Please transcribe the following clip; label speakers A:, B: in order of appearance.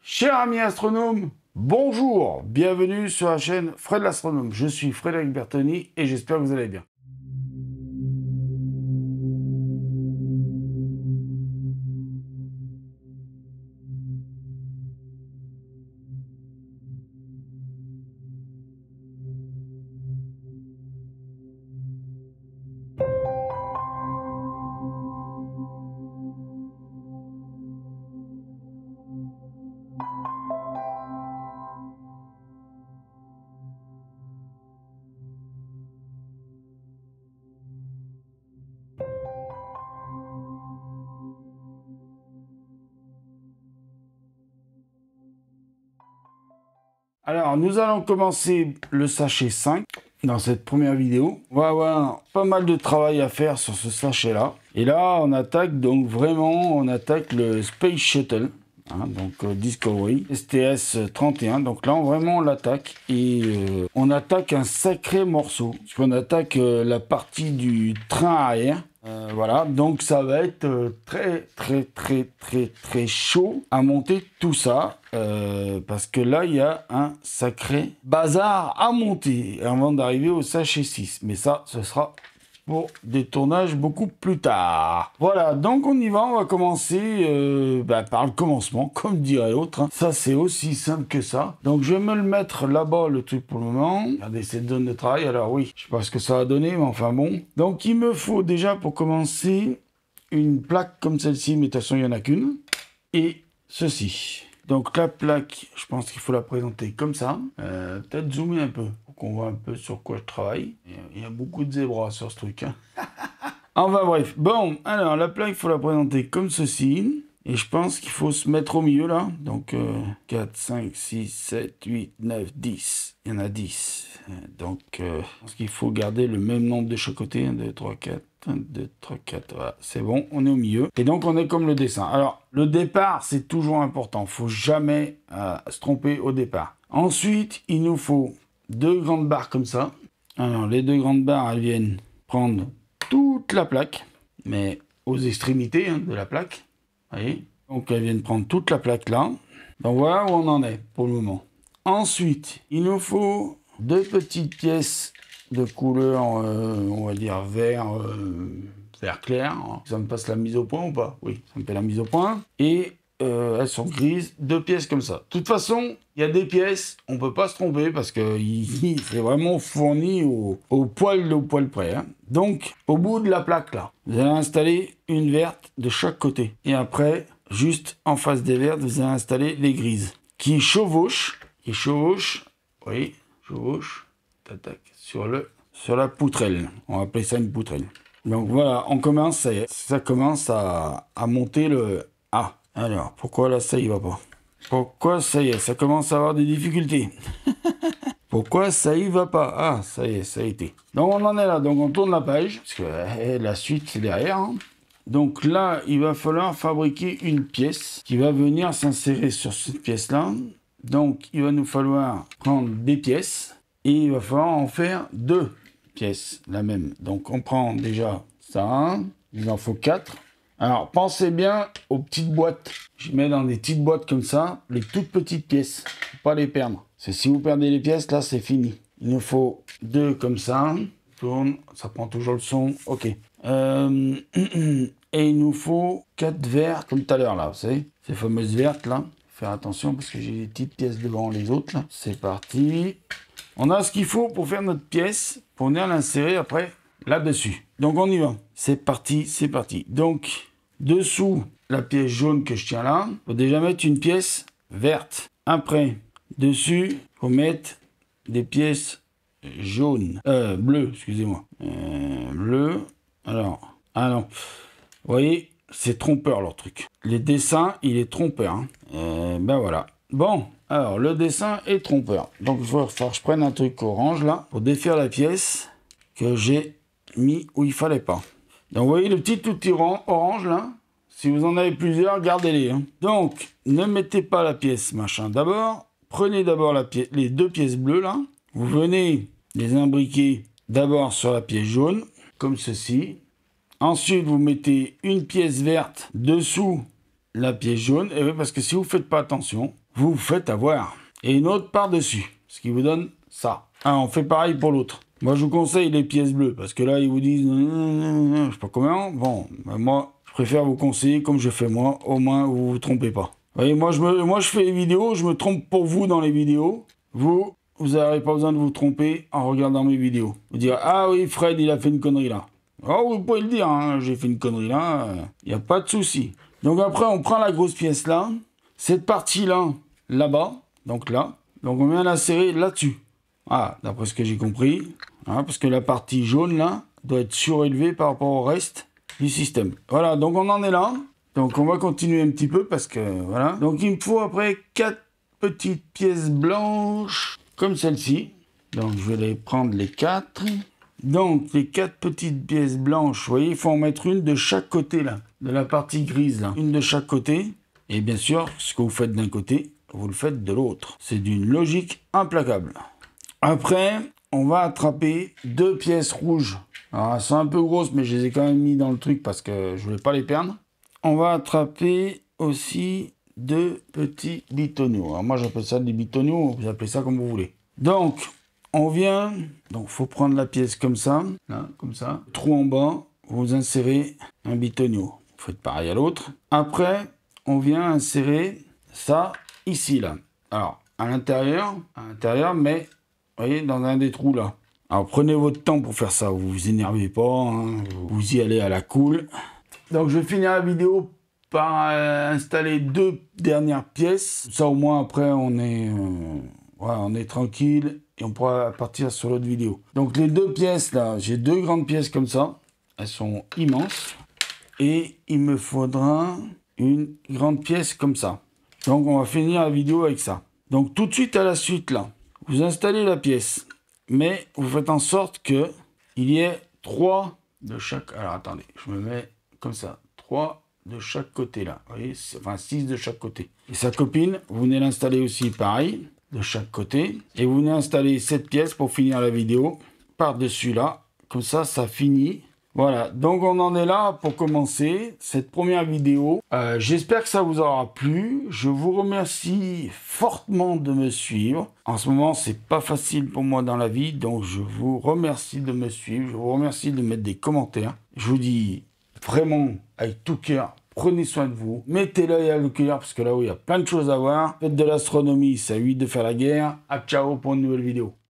A: Chers amis astronomes, bonjour, bienvenue sur la chaîne Fred l'Astronome. Je suis Frédéric Bertoni et j'espère que vous allez bien. Alors, nous allons commencer le sachet 5 dans cette première vidéo. On va avoir pas mal de travail à faire sur ce sachet-là. Et là, on attaque donc vraiment, on attaque le Space Shuttle. Donc Discovery STS-31, donc là vraiment on l'attaque et on attaque un sacré morceau, parce qu'on attaque la partie du train arrière. Voilà, donc ça va être très chaud à monter tout ça, parce que là il y a un sacré bazar à monter avant d'arriver au sachet 6, mais ça ce sera pour des tournages beaucoup plus tard. Voilà, donc on y va, on va commencer par le commencement, comme dirait l'autre. Ça, c'est aussi simple que ça. Donc, je vais me le mettre là-bas, le truc pour le moment. Regardez cette zone de travail. Alors oui, je sais pas ce que ça va donner, mais enfin bon. Donc, il me faut déjà, pour commencer, une plaque comme celle-ci, mais de toute façon, il n'y en a qu'une. Et ceci. Donc, la plaque, je pense qu'il faut la présenter comme ça. Peut-être zoomer un peu, qu'on voit un peu sur quoi je travaille. Il y a beaucoup de zébras sur ce truc. Enfin bref, bon, alors la plaque, il faut la présenter comme ceci. Et je pense qu'il faut se mettre au milieu là. Donc 4, 5, 6, 7, 8, 9, 10. Il y en a 10. Donc je pense qu'il faut garder le même nombre de chaque côté. 1, 2, 3, 4. 1, 2, 3, 4. Voilà, c'est bon, on est au milieu. Et donc on est comme le dessin. Alors, le départ, c'est toujours important. Il ne faut jamais se tromper au départ. Ensuite, il nous faut 2 grandes barres comme ça. Alors, les 2 grandes barres, elles viennent prendre toute la plaque, mais aux extrémités de la plaque. Vous voyez, donc elles viennent prendre toute la plaque là. Donc voilà où on en est pour le moment. Ensuite, il nous faut 2 petites pièces de couleur, on va dire vert, vert clair. Ça me passe la mise au point ou pas? Oui, ça me fait la mise au point. Et elles sont grises, 2 pièces comme ça. De toute façon, il y a des pièces, on peut pas se tromper parce que c'est vraiment fourni au poil près. Donc, au bout de la plaque là, vous allez installer une verte de chaque côté. Et après, juste en face des vertes, vous allez installer les grises qui chevauchent, oui, chevauchent, tac, sur la poutrelle. On va appeler ça une poutrelle. Donc voilà, on commence, ça commence à monter le A. Alors, pourquoi là, ça y va pas? Pourquoi ça y est, ça commence à avoir des difficultés? Pourquoi ça y va pas? Ah, ça y est, ça a été. Donc on en est là, donc on tourne la page, parce que la suite c'est derrière. Donc là, il va falloir fabriquer une pièce qui va venir s'insérer sur cette pièce-là. Donc il va nous falloir prendre des pièces, et il va falloir en faire 2 pièces, la même. Donc on prend déjà ça, il en faut 4. Alors, pensez bien aux petites boîtes. Je mets dans des petites boîtes comme ça, les toutes petites pièces. Faut pas les perdre. Parce que si vous perdez les pièces, là, c'est fini. Il nous faut 2 comme ça. Tourne, ça prend toujours le son. OK. Et il nous faut 4 verres comme tout à l'heure, là. Vous savez, ces fameuses vertes, là. Faire attention parce que j'ai des petites pièces devant les autres, là. C'est parti. On a ce qu'il faut pour faire notre pièce, pour venir l'insérer après là-dessus. Donc on y va. C'est parti, c'est parti. Donc, dessous la pièce jaune que je tiens là, il faut déjà mettre une pièce verte. Après, dessus, il faut mettre des pièces jaunes. Bleues, excusez-moi. Bleu. Alors, ah non. Vous voyez, c'est trompeur leur truc. Les dessins, il est trompeur. Ben voilà. Bon, alors le dessin est trompeur. Donc il va falloir que je prenne un truc orange là, pour défaire la pièce que j'ai mis où il fallait pas. Donc vous voyez le petit outil orange là, si vous en avez plusieurs, gardez-les. Donc ne mettez pas la pièce machin d'abord, prenez d'abord les 2 pièces bleues là, vous venez les imbriquer d'abord sur la pièce jaune, comme ceci. Ensuite vous mettez une pièce verte dessous la pièce jaune, et oui, parce que si vous faites pas attention, vous vous faites avoir. Et une autre par-dessus, ce qui vous donne ça. Ah, on fait pareil pour l'autre. Moi, je vous conseille les pièces bleues, parce que là, ils vous disent, je sais pas comment. Bon, ben moi, je préfère vous conseiller comme je fais moi, au moins, vous vous trompez pas. Vous voyez, moi, je fais les vidéos, je me trompe pour vous dans les vidéos. Vous n'avez pas besoin de vous tromper en regardant mes vidéos. Vous dire, ah oui, Fred, il a fait une connerie là. Oh, vous pouvez le dire, hein, j'ai fait une connerie là, il n'y a pas de souci. Donc après, on prend la grosse pièce là, cette partie-là, là-bas, donc là. Donc on vient l'insérer là-dessus. Ah, d'après ce que j'ai compris. Hein, parce que la partie jaune là, doit être surélevée par rapport au reste du système. Voilà, donc on en est là. Donc on va continuer un petit peu parce que, voilà. Donc il me faut après 4 petites pièces blanches, comme celle-ci. Donc je vais les prendre les 4. Donc, les 4 petites pièces blanches, vous voyez, il faut en mettre une de chaque côté, là, de la partie grise, là. Une de chaque côté. Et bien sûr, ce que vous faites d'un côté, vous le faites de l'autre. C'est d'une logique implacable. Après, on va attraper 2 pièces rouges. Alors, elles sont un peu grosses, mais je les ai quand même mis dans le truc parce que je voulais pas les perdre. On va attraper aussi 2 petits bitonneaux. Alors, moi, j'appelle ça des bitonneaux, vous appelez ça comme vous voulez. Donc, on vient, donc faut prendre la pièce comme ça, là, comme ça. Trou en bas, vous insérez un bitonneau. Vous faites pareil à l'autre. Après, on vient insérer ça ici, là. Alors, à l'intérieur, mais, vous voyez, dans un des trous, là. Alors, prenez votre temps pour faire ça. Vous vous énervez pas, hein, vous y allez à la cool. Donc, je vais finir la vidéo par installer 2 dernières pièces. Ça, au moins, après, on est tranquille. Et on pourra partir sur l'autre vidéo. Donc les 2 pièces là, j'ai 2 grandes pièces comme ça. Elles sont immenses. Et il me faudra une grande pièce comme ça. Donc on va finir la vidéo avec ça. Donc tout de suite à la suite là, vous installez la pièce. Mais vous faites en sorte que il y ait 3 de chaque... Alors attendez, je me mets comme ça. 3 de chaque côté là. Vous voyez, enfin 6 de chaque côté. Et sa copine, vous venez l'installer aussi pareil. De chaque côté. Et vous venez installer cette pièce pour finir la vidéo par-dessus là. Comme ça, ça finit. Voilà, donc on en est là pour commencer cette première vidéo. J'espère que ça vous aura plu. Je vous remercie fortement de me suivre. En ce moment, c'est pas facile pour moi dans la vie, donc je vous remercie de me suivre. Je vous remercie de mettre des commentaires. Je vous dis vraiment avec tout cœur, prenez soin de vous, mettez l'œil à l'ocular parce que là-haut il y a plein de choses à voir. Faites de l'astronomie, ça évite de faire la guerre. À ciao pour une nouvelle vidéo.